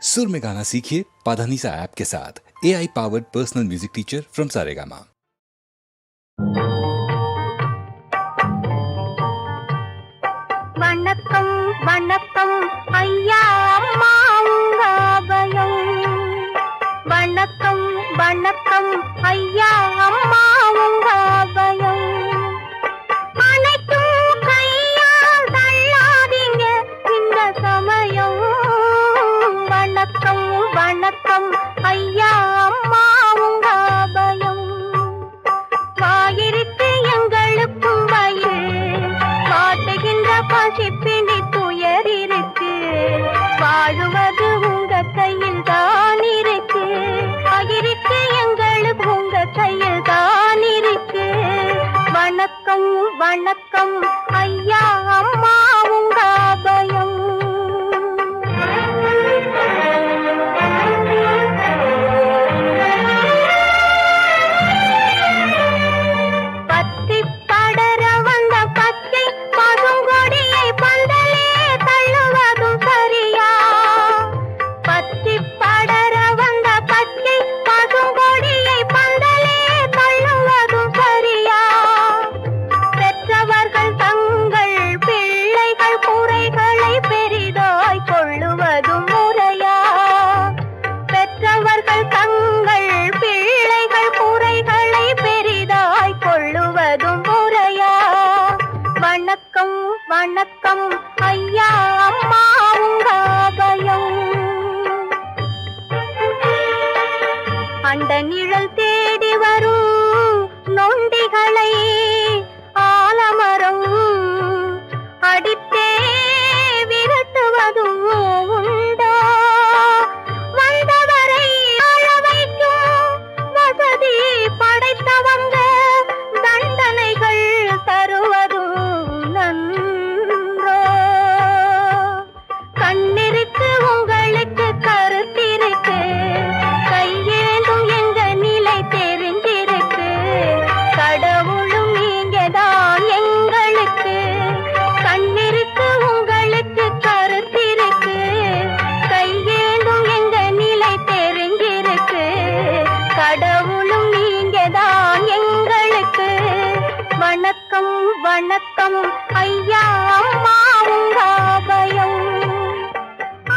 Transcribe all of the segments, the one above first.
सुर में गाना सीखिए पाधानीसा ऐप के साथ। AI powered personal music teacher from Saregama. வணக்கம் வணக்கம் ஐயா அம்மா உங்க அபயம். வணக்கம் வணக்கம் ஐயா அம்மா உங்க அபயம். அனைத்தும் கையால் தள்ளாதீங்க இந்த சமயம். வணக்கம் வணக்கம் ஐயா அம்மா உங்க அபயம். வாயிருக்கு எங்களுக்கும் வயிறு காட்டுகின்ற பசிப்பிணி துயர் இருக்கு. வாழுவது உங்க கையில் தான் இருக்கு. வாயிருக்கு எங்களுக்கு உங்க கையில் தான் இருக்கு. வணக்கம் வணக்கம் ஐயா அம்மா உங்க அபயம். பத்தி படர வந்த பச்சை பசுங்கொடியை பந்தலே தள்ளுவதும் சரியா? பத்தி படர வந்த பச்சை பசுங்கொடியை பந்தலே தள்ளுவதும் சரியா? பெற்றவர்கள் தங்கள் பிள்ளைகள் குறைகளை பெரிதாய் கொள்ளுவதும் முறையா? பெற்றவர்கள் தங்கள் பிள்ளைகள் குறைகளை பெரிதாய் கொள்ளுவதும் முறையா? வணக்கம் வணக்கம் ஐயா அம்மா உங்க அபயம். அண்ட நிழல் தேடி வரும் நொண்டிகளை ஆலமரம் அடித்தே விரட்டுவதும் உண்டோ? வந்தவரை ஆள வைக்கும் வசதி படைத்தவங்க தண்டனைகள் தருவதும் நன்றோ? கண்ணிருக்கு உங்களுக்கு கருத்திருக்கு. கையேந்தும் எங்க நிலை தெரிஞ்சிருக்கு. கடவுளும் நீங்கதான் எங்களுக்கு. கண்ணிருக்கு உங்களுக்கு கருத்திருக்கு. கையேந்தும் எங்க நிலை தெரிஞ்சிருக்கு. கடவுளும் நீங்கதான் எங்களுக்கு. வணக்கம் வணக்கம் ஐயா அம்மா உங்க அபயம்.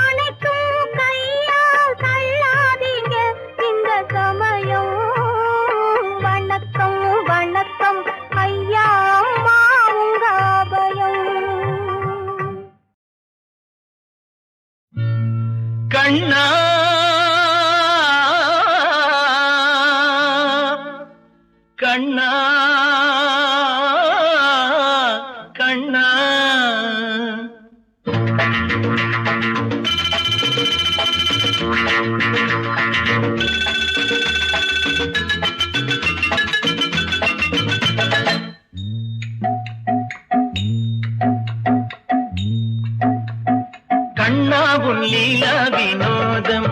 அனைத்தும் கையால் தள்ளாதீங்க இந்த சமயம். வணக்கம் வணக்கம் ஐயா அம்மா உங்க அபயம். கண்ணா கண்ணா கண்ணா கண்ணாவும் லீலா வினோதம்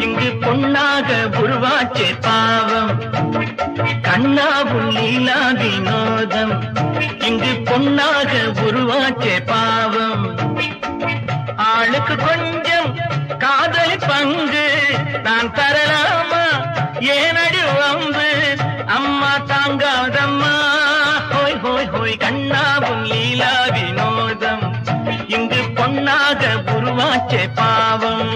இங்கு பொன்னாக உருவாச்சே பாவம். கண்ணாவும் லீலா வினோதம் இங்கு பொன்னாக உருவாச்சே பாவம். ஆளுக்கு கொஞ்சம் காதலி பங்கு நான் தரலாமா? ஏனடி வம்பு அம்மா தாங்காதம்மா. ஹோய் ஹோய் ஹோய் கண்ணாவும் லீலா வினோதம் இங்கு பொன்னாக உருவாச்சே பாவம்.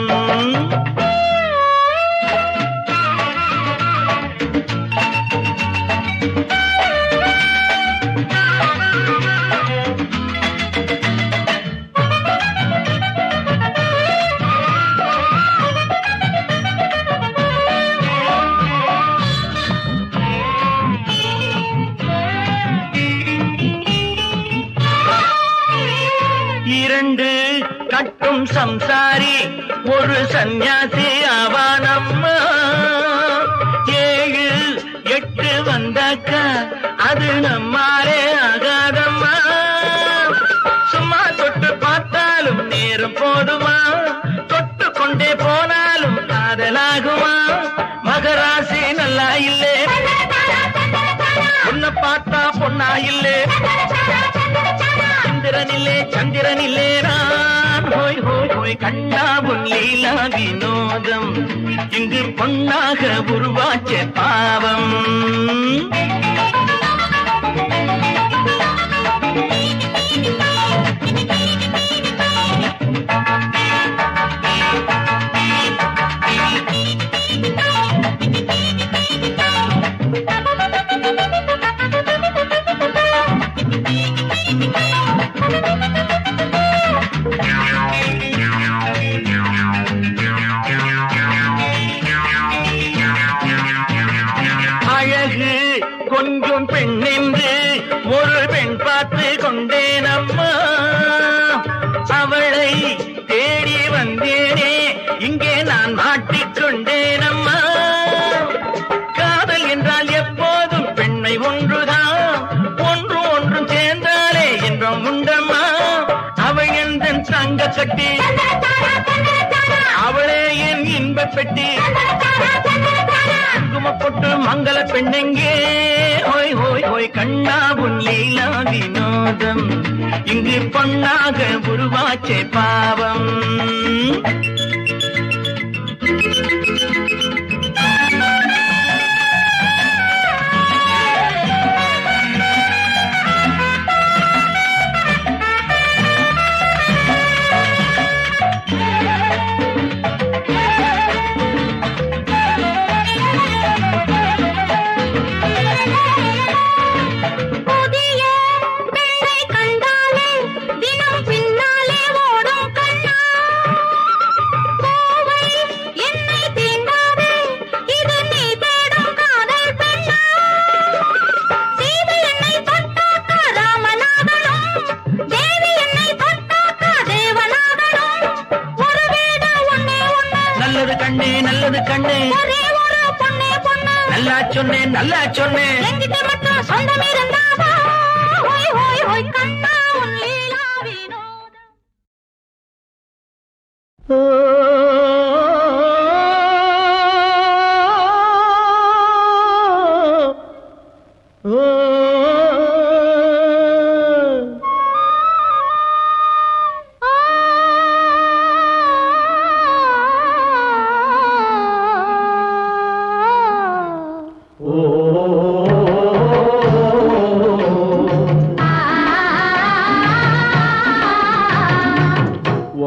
இரண்டு கட்டும் சம்சாரி ஒரு சந்நியாசி ஆவானம்மா. 7 8 வந்தாக்க அது நம்மாலே ஆகாதம்மா. சும்மா தொட்டு பார்த்தாலும் நேரம் போதுமா? தொட்டு கொண்டே போனாலும் காதலாகுமா? மகராசி நல்லா இல்லே, உன்னை பார்த்தா பொண்ணா இல்லே. சந்திரனில்லே சந்திரனில்லே நான் ஹோய் ஹோய் ஹோய் கண்ணா உன் லீலா வினோதம் இங்கு பொன்னாக உருவாச்ச பாவம் அழகு கொஞ்சம் பெண்ணென்று ஒரு பெண் பார்த்து கொண்டேன் அம்மா அவளை தேடி வந்தேனே இங்கே நான் மாட்டிக்கொண்டேன் அம்மா காதல் என்றால் எப்போதும் பெண்ணை ஒன்றுதான் ஒன்று ஒன்றும் சேர்ந்தாலே என்றும் உண்டம்மா அவள் எந்த தங்க கட்டி அவளே என் இன்ப பெட்டி குங்குமப்பொட்டு மங்கள பெண்ணெங்கே ஹோய் ஹோய் ஹோய் கண்ணா உன் லீலா வினோதம் இங்கு பொன்னாக உருவாச்சே பாவம் நல்லது கண்ணே நல்லது கண்ணே நல்லா சொன்னேன் நல்லா சொன்னேன்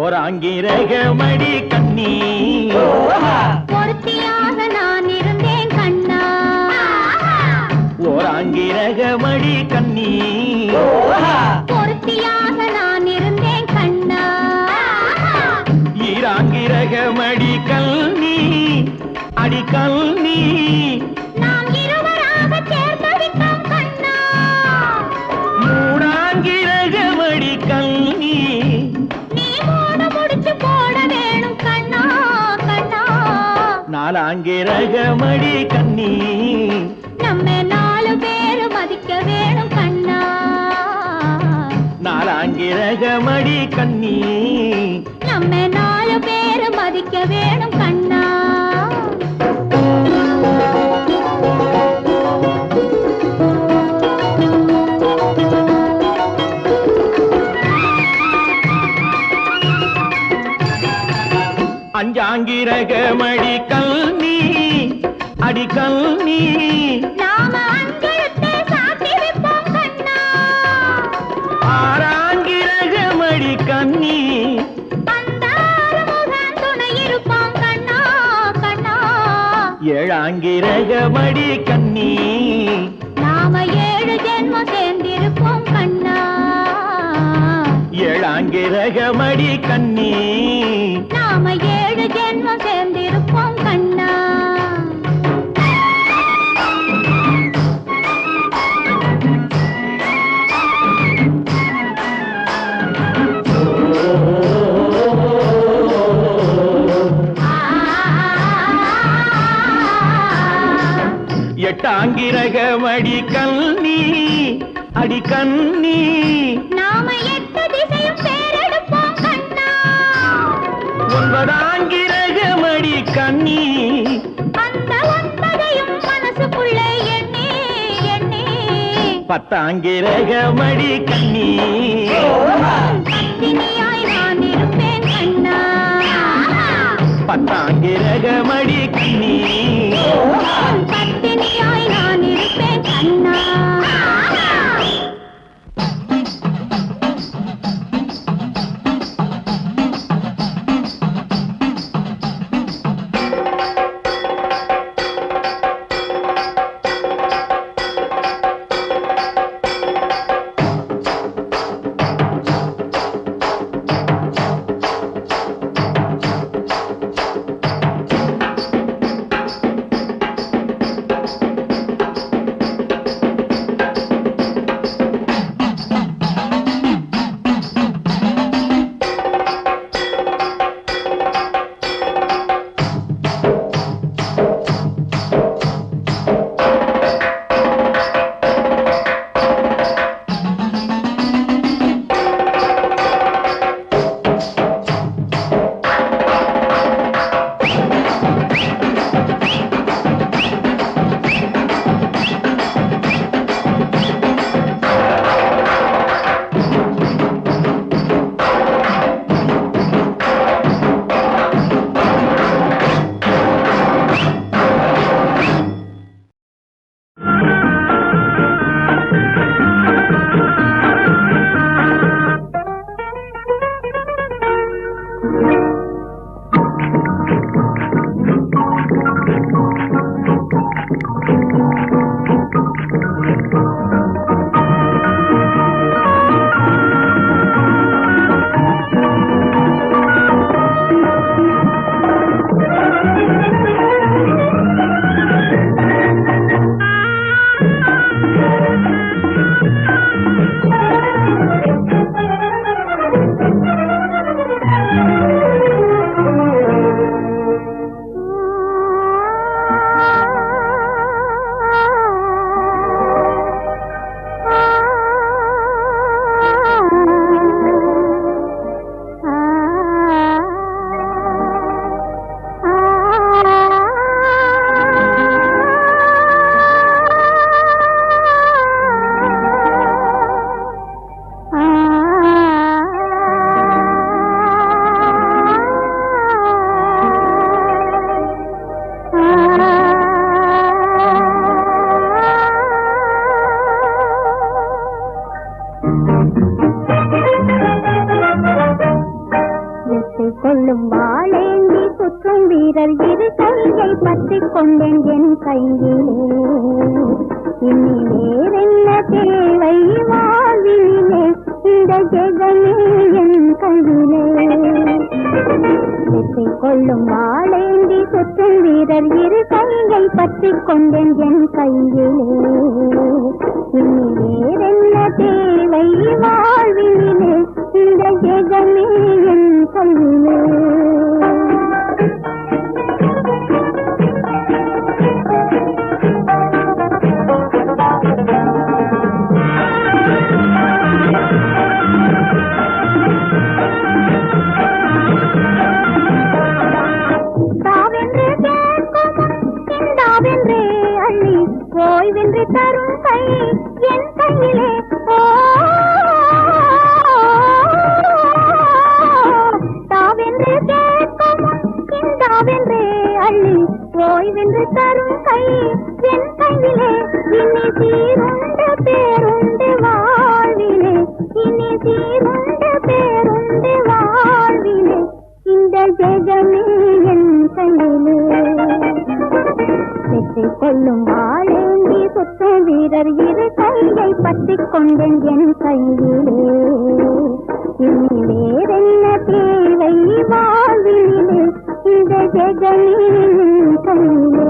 ஓராங்கிரகமடி கண்ணி பொருத்தியாக நான் இருந்தேன் கண்ணா ஓராங்கிரகமடி கண்ணி பொருத்தியாக நான் இருந்தேன் கண்ணா ஈராங்கிரகமடி கல்னி அடி கல்னி நாம் இருவராக சேர்ந்து விட்டோம் கண்ணா மூடாங்கிரகமடி கல்னி நீ மூட முடிச்சு போட வேணும் கண்ணா கண்ணா நாலாங்கிரகமடி கண்ணி நம்ம 4 பேரு மதிக்க வேணும் கண்ணா நாலாங்கிரகமடி கண்ணி நம்ம 4 பேரு மதிக்க வேணும் கண்ணா அஞ்சாங்கிரகமடி கல்னி அடி கல்னி நாம அஞ்செழுத்தை சாத்தி வைப்போம் கண்ணா ஆறாங்கிரகமடி கண்ணி அந்த ஆறுமுகன் துணை இருப்பான் கண்ணா கண்ணா ஏழாங்கிரகமடி கண்ணி நாம 7 ஜென்மம் சேர்ந்திருப்போம் கண்ணா ஏழாங்கிரகமடி கண்ணி நாம 7 ஜென்மம் சேர்ந்திருப்போம் கண்ணா எட்டாங்கிரகமடி கண்ணி அடி கண்ணி நாம 8 திசையும் பேரெடுப்போம் கண்ணா ஒன்பதாங்கிரகமடி கண்ணி அந்த 9ஐயும் மனசுக்குள்ளே எண்ணி எண்ணி பத்தாங்கிரகமடி கண்ணி பத்தினியாய் நான் இருப்பேன் பத்தாங்கிரகமடி கண்ணி பத்தினியாய் நான் இருப்பேன் கண்ணா. கொள்ளும் வாழேந்தி சுற்றும் வீரர் இரு கையை பற்றிக் கொண்டேன் என் கையிலே. இனி வேறென்ன தேவை வாழ்விலே, இந்த ஜெகமே என் கையிலே. வெற்றி கொள்ளும் வாழேந்தி சுற்றும் வீரர் இரு கையை பற்றிக் கொண்டேன் என் கையிலே. இனி வேறென்ன தேவை வாழ்விலே, இந்த ஜெகமே என் கையிலே. ஓய்வின்றி தரும் கை என் கையிலே. தாவென்று கேட்கும் இந்தாவென்றே அள்ளி ஓய்வின்றி தரும் கை என் கையிலே. இனி சீருண்டு பேருண்டு வாழ்விலே, இனி சீருண்டு பேருண்டு வாழ்விலே, இந்த ஜெகமே என் கையிலே. வெற்றி கொள்ளும் வாழேந்தி சுற்றும் வீரர் இரு கையை பற்றிக் கொண்டேன் என் கையிலே. இனி வேறென்ன தேவை வாழ்விலே, இந்த ஜெகமே என் கையிலே.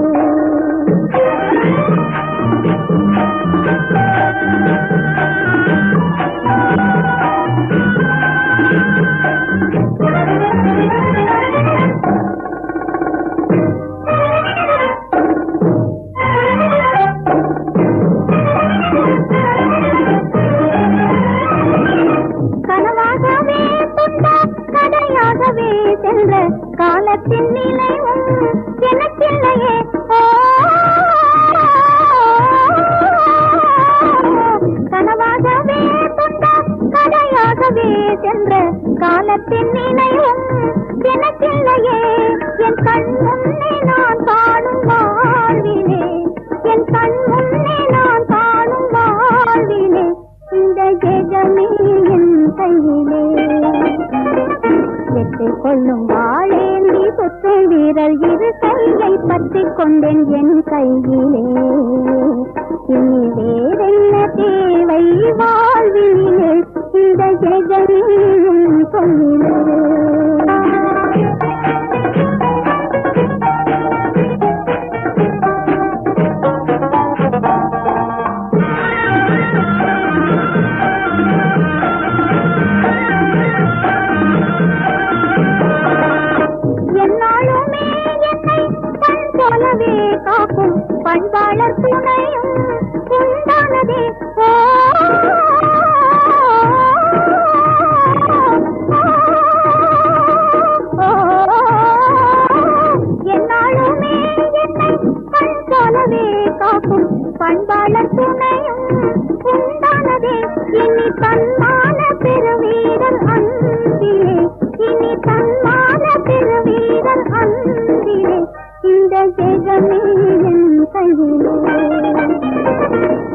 கதையாகவே சென்ற காலத்தின் நினைவும் எனக்கில்லையே. கனவாகவே கொண்ட கதையாகவே சென்ற காலத்தின் நினைவும் எனக்கில்லையே. என் கண் முன்னே நான் காணும் வாழ்விலே, என் கண் முன்னே நான் காணும் வாழ்விலே, இந்த ஜெகமே என் கையிலே. வெற்றி கொள்ளும் வாழேந்தி சுற்று வீரர் இரு கையை பற்றிக் கொண்டேன் என் கையிலே. இனி வேறென்ன தேவை வாழ்விலே, இந்த ஜெகமே என் கையிலே. என்னாலுமே என்னை கண் போலவே காக்கும் பண்பாளர் துணையும் உண்டானதே. என்னாலுமே என்னை கண் போலவே காக்கும் பண்பாளர் துணையும் உண்டானதே. இனி தன்மான பெருவீரர் அன்பிலே, இனி தன்மான பெருவீரர் அன்பிலே, இந்த ஜெகமே என் கையிலே.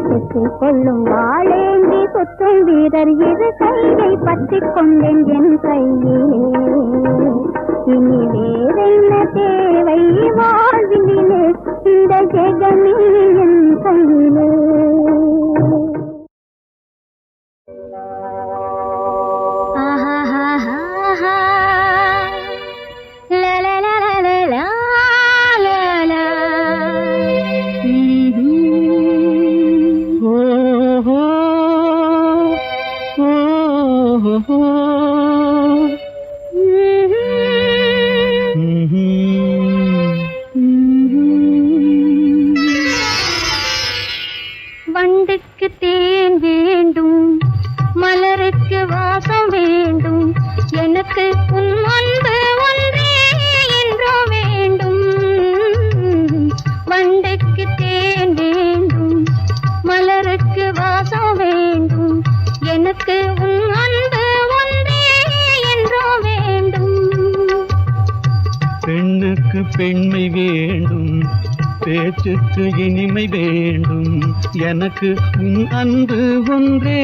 வெற்றி கொள்ளும் வாழேந்தி சுற்று வீரர் இரு கையை பற்றிக் கொண்டேன் என் கையிலே. இனி வேறென்ன தேவை வாழ்விலே, இந்த ஜெகமே என் கையிலே. வண்டுக்கு தேன் வேண்டும், மலருக்கு வாசம் வேண்டும், எனக்கு உன் அன்பு ஒன்றே என்றோ வேண்டும். வண்டுக்கு தேன் வேண்டும், மலருக்கு வாசம் வேண்டும், எனக்கு உன் அன்பு ஒன்றே என்றோ வேண்டும். பெண்ணுக்கு பெண்மை வேண்டும், பேச்சுக்கு இனிமை வேண்டும், எனக்கு உன் அன்பு ஒன்றே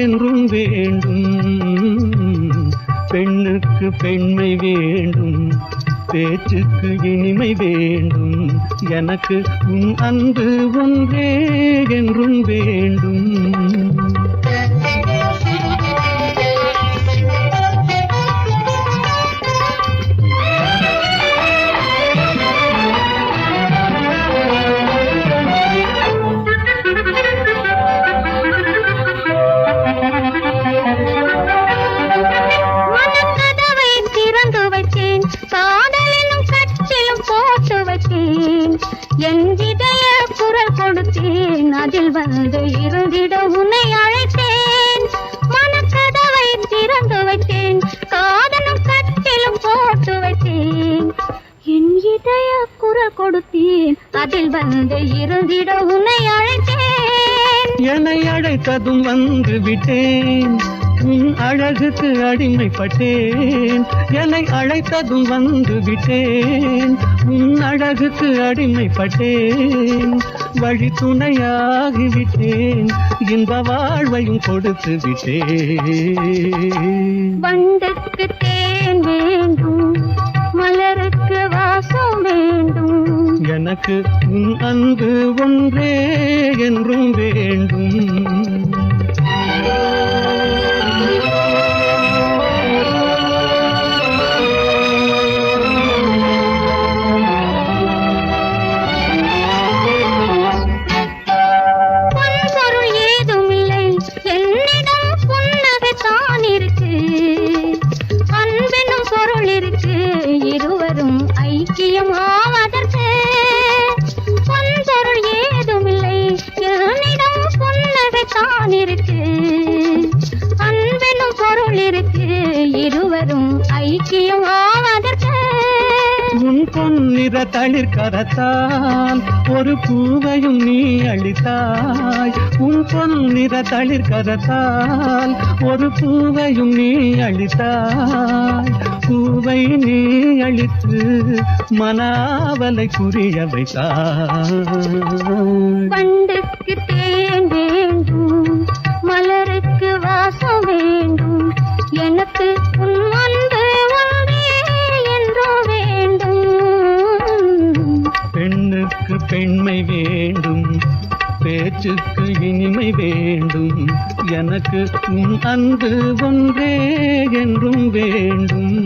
என்றும் வேண்டும். பெண்ணுக்கு பெண்மை வேண்டும், பேச்சுக்கு இனிமை வேண்டும், எனக்கு உன் அன்பு ஒன்றே என்றும் வேண்டும். மனக்கதவை திறந்து வைத்தேன், காதலிலும் கச்சிலும் போட்டு வைத்தேன், என் இதய குரல் கொடுத்தேன், அதில் வந்து இருந்திட உன்னை அழைத்தேன். மனக்கதவை திறந்து வைத்தேன், காதலும் கச்சிலும் போட்டு வைத்தேன், என் இதய குரல் கொடுத்தேன், அதில் வந்து இருந்திட உன்னை அழைத்தேன். என்னை அழைத்ததும் வந்து விட்டேன், உன் அழகுக்கு அடிமைப்பட்டேன். என்னை அழைத்ததும் வந்து விட்டேன், உன் அழகுக்கு அடிமைப்பட்டேன். வழி துணையாகிவிட்டேன், இந்த வாழ்வையும் கொடுத்து விட்டேன். வண்டுக்கு தேன் வேண்டும், மலருக்கு வாசம் வேண்டும், எனக்கு உன் அன்பு ஒன்றே என்றும் வேண்டும். பொன்பொருள் ஏதுமில்லை, என்னிடம் புன்னகை தான் இருக்கு, அன்பெனும் பொருள் இருக்கு, இருவரும் ஐக்கியம் ஆவதற்கு. பொன்பொருள் ஏதுமில்லை, என்னிடம் புன்னகை தான் இருக்கு, அன்பெனும் பொருள் இருக்கு, இருவரும் ஐக்கியம் ஆவதற்கு. உன் பொன்னிற தளிர் கரத்தால் ஒரு பூவையும் நீ அளித்தாய். உன் பொன்னிற தளிர் கரத்தால் ஒரு பூவையும் நீ அளித்தாய். பூவை நீ அளித்து மனாவலை புரிய வைத்தாய். வண்டுக்கு தேன் வேண்டும், மலருக்கு வாசம் வேண்டும், எனக்கு உன் அன்பு ஒன்றே என்றோ வேண்டும். பெண்ணுக்கு பெண்மை வேண்டும், பேச்சுக்கு இனிமை வேண்டும், எனக்கு உன் அன்பு ஒன்றே என்றும் வேண்டும்.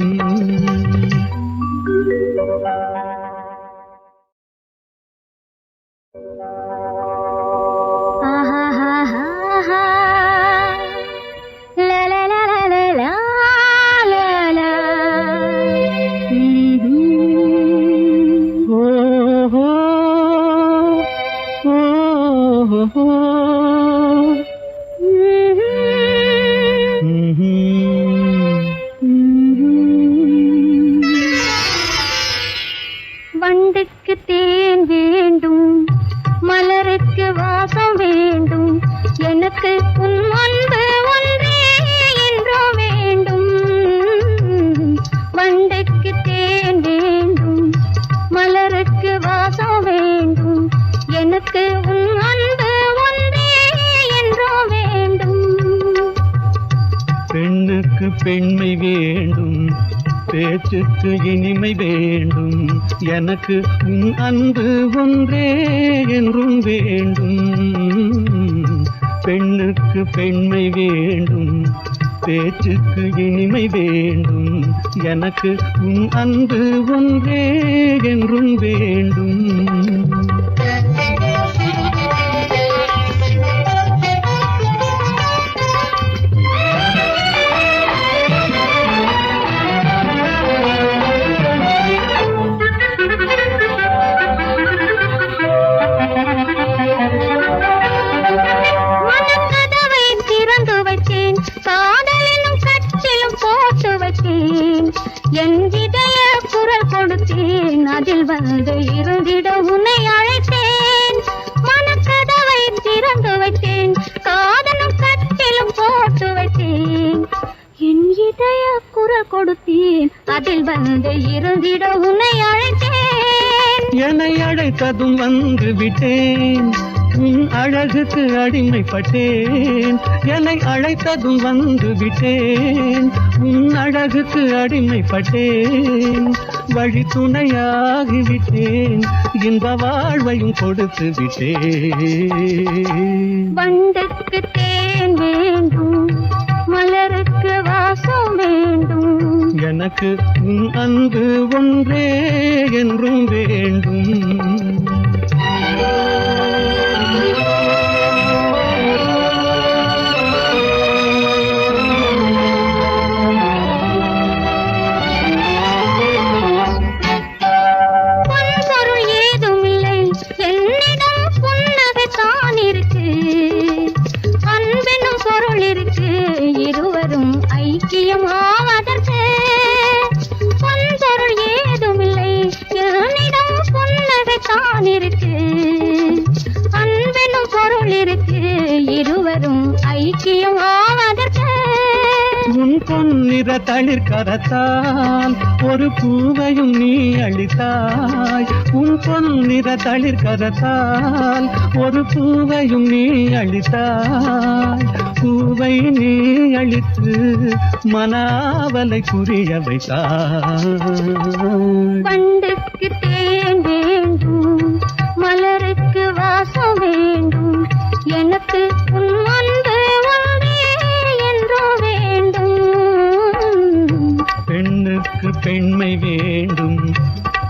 வண்டுக்கு தேன் வேண்டும், மலருக்கு வாசம் வேண்டும், எனக்கு உன் அன்பு ஒன்றே என்றோ வேண்டும். வண்டுக்கு தேன் வேண்டும், மலருக்கு வாசம் வேண்டும், எனக்கு உன் அன்பு ஒன்றே என்றோ வேண்டும். பெண்ணுக்கு பெண்மை வேண்டும், பேச்சுக்கு இனிமை வேண்டும், எனக்கு உன் அன்பு ஒன்றே என்றும் வேண்டும். பெண்ணுக்கு பெண்மை வேண்டும், பேச்சுக்கு இனிமை வேண்டும், எனக்கு உன் அன்பு ஒன்றே என்றும் வேண்டும். மனக்கதவை திறந்து வைத்தேன், காதலிலும் கற்றிலும் போட்டு வைத்தேன், என் இதய குரல் கொடுத்தேன், அதில் வந்து இருந்திட உன்னை அழைத்தேன். மனக்கதவை திறந்து வைத்தேன், காதலும் கற்றிலும் போட்டு வைத்தேன், என் இதய குரல் கொடுத்தேன், அதில் வந்து இருந்திட உன்னை அழைத்தேன். என்னை அழைத்ததும் வந்து விட்டேன், உன் அழகுக்கு அடிமைப்பட்டேன். என்னை அழைத்ததும் வந்து விட்டேன், உன் அழகுக்கு அடிமைப்பட்டேன். வழி துணையாகிவிட்டேன், இன்ப வாழ்வையும் கொடுத்து விட்டேன். வண்டுக்கு தேன் வேண்டும், மலருக்கு வாசம் வேண்டும், எனக்கு உன் அன்பு ஒன்றே என்றும் வேண்டும். பொன்பொருள் ஏதுமில்லை என்னிடம், புன்னகை தான் இருக்கு, அன்பெனும் பொருள் இருக்கு, இருவரும் ஐக்கியம் ஆவதற்கு. பொன்பொருள் ஏதுமில்லை என்னிடம், புன்னகை தான் இருக்கு, அன்பெனும் பொருள் இருக்கு, இருவரும் ஐக்கியம் ஆவதற்கு. உன் பொன்னிற தளிர் கரத்தால் ஒரு பூவையும் நீ அளித்தாய். உன் பொன்னிற தளிர் கரத்தால் ஒரு பூவையும் நீ அளித்தாய். பூவை நீ அளித்து மனாவலை புரிய வைத்தாய். வண்டுக்கு தேன் வேண்டும், மலருக்கு வாசம் வேண்டும், எனக்கு உன் அன்பு ஒன்றே என்றோ வேண்டும். பெண்ணுக்கு பெண்மை வேண்டும்,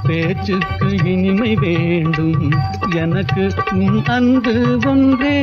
பேச்சுக்கு இனிமை வேண்டும், எனக்கு உன் அன்பு ஒன்றே